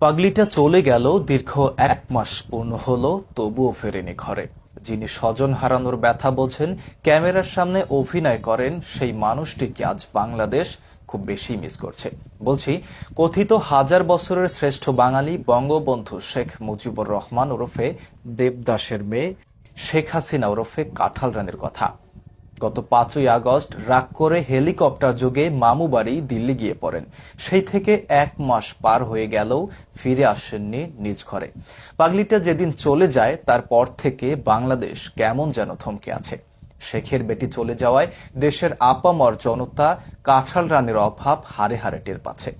পাগলিটা চলে গেল, দীর্ঘ 1 মাস পূর্ণ হলো, তবুও ফেরেনি ঘরে। যিনি স্বজন হারানোর ব্যথা বোঝেন, ক্যামেরার সামনে অভিনয় করেন, সেই মানুষটিকে আজ বাংলাদেশ খুব বেশি মিস করছে। বলছি কথিত হাজার বছরের শ্রেষ্ঠ বাঙালি বঙ্গবন্ধু শেখ মুজিবুর রহমান ওরফে দেবদাসের মেয়ে শেখ হাসিনা ওরফে কাঁঠাল রানীর কথা। গত 5ই আগস্ট রাগ করে হেলিকপ্টার যোগে মামু বাড়ি দিল্লি গিয়ে পড়েন। সেই থেকে 1 মাস পার হয়ে গেলেও ফিরে আসেননি নিজ ঘরে। পাগলিটা যেদিন চলে যায় তারপর থেকে বাংলাদেশ কেমন যেন থমকে আছে। শেখের বেটি চলে যাওয়ায় দেশের আপামর জনতা কাঁঠাল রানীর অভাব হারে হারে টের পাচ্ছে।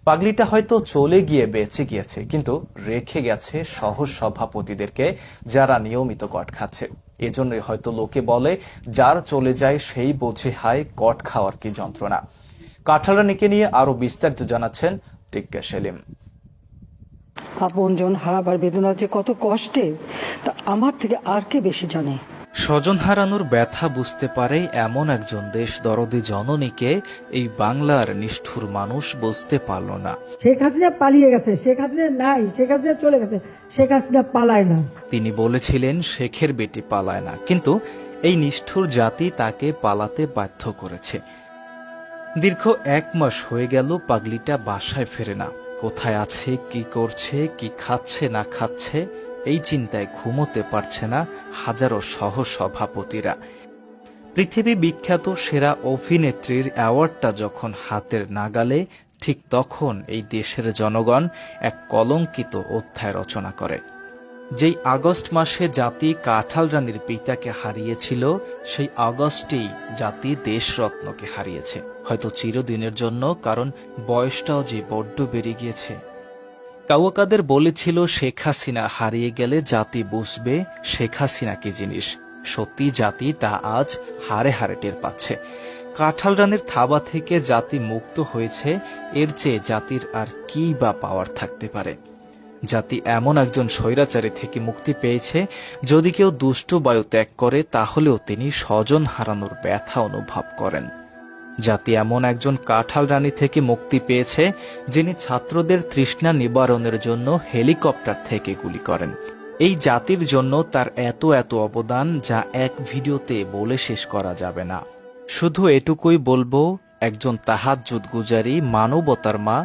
পাগলিটা হয়তো চলে গিয়ে বেঁচে গিয়েছে, কিন্তু রেখে গেছে সহজ সভাপতিদেরকে, যারা নিয়মিত কট খাচ্ছে। এজন্যই হয়তো লোকে বলে, যার চলে যায় সেই বোঝে হায় কট খাওয়ার কি যন্ত্রণা। কাঁঠাল রানীকে নিয়ে আরো বিস্তারিত জানাচ্ছেন টিক্কা সেলিম। আপনজন হারাবার বেদনা যে কত কষ্টে, তা আমার থেকে আর কে বেশি জানে। স্বজন হারানোর ব্যথা বুঝতে পারে এমন একজন দেশ দরদি জননীকে এই বাংলার নিষ্ঠুর মানুষ বুঝতে পারল না। শেখ হাসিনা পালিয়ে গেছে, শেখ হাসিনা নাই, শেখ হাসিনা চলে গেছে, শেখ হাসিনা পালায় না। তিনি বলেছিলেন শেখের বেটি পালায় না, কিন্তু এই নিষ্ঠুর জাতি তাকে পালাতে বাধ্য করেছে। দীর্ঘ 1 মাস হয়ে গেল পাগলিটা বাসায় ফেরে না। কোথায় আছে, কি করছে, কি খাচ্ছে না খাচ্ছে, এই চিন্তায় ঘুমোতে পারছে না হাজারো সহ সভাপতিরা। পৃথিবী বিখ্যাত সেরা অভিনেত্রীর অ্যাওয়ার্ডটা যখন হাতের নাগালে, ঠিক তখন এই দেশের জনগণ এক কলঙ্কিত অধ্যায় রচনা করে। যেই আগস্ট মাসে জাতি কাঁঠাল রানীর পিতাকে হারিয়েছিল, সেই আগস্টেই জাতি দেশরত্নকে হারিয়েছে, হয়তো চিরদিনের জন্য, কারণ বয়সটাও যে বড্ড বেড়ে গিয়েছে। কাউকাদের বলেছিল শেখ হাসিনা হারিয়ে গেলে জাতি বুঝবে শেখ হাসিনা কি জিনিস। সত্যি জাতি তা আজ হারে হারে টের পাচ্ছে। কাঁঠাল রানীর থাবা থেকে জাতি মুক্ত হয়েছে, এর চেয়ে জাতির আর কি বা পাওয়ার থাকতে পারে। জাতি এমন একজন স্বৈরাচারী থেকে মুক্তি পেয়েছে, যদি কেউ দুষ্ট বায়ু ত্যাগ করে তাহলেও তিনি স্বজন হারানোর ব্যথা অনুভব করেন। জাতি এমন একজন কাঁঠাল রানী থেকে মুক্তি পেয়েছে, যিনি ছাত্রদের তৃষ্ণা নিবারণের জন্য হেলিকপ্টার থেকে গুলি করেন। এই জাতির জন্য তার এত এত অবদান, যা এক ভিডিওতে বলে শেষ করা যাবে না। শুধু এটুকুই বলবো, একজন তাহাজ্জুদ গুজারি মানবতার মা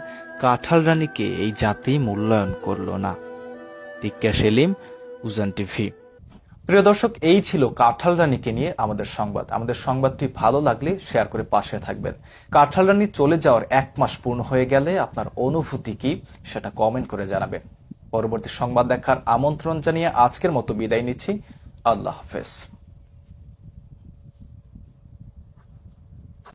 কাঁঠাল রানীকে এই জাতি মূল্যায়ন করল না। টিক্কা সেলিম, উজান টিভি। প্রিয় দর্শক, এই ছিল কাঁঠাল রানীকে নিয়ে আমাদের সংবাদ। আমাদের সংবাদটি ভালো লাগলে শেয়ার করে পাশে থাকবেন। কাঁঠাল রানী চলে যাওয়ার 1 মাস পূর্ণ হয়ে গেলে আপনার অনুভূতি কি, সেটা কমেন্ট করে জানাবেন। পরবর্তী সংবাদ দেখার আমন্ত্রণ জানিয়ে আজকের মতো বিদায় নিচ্ছি। আল্লাহ হাফেজ।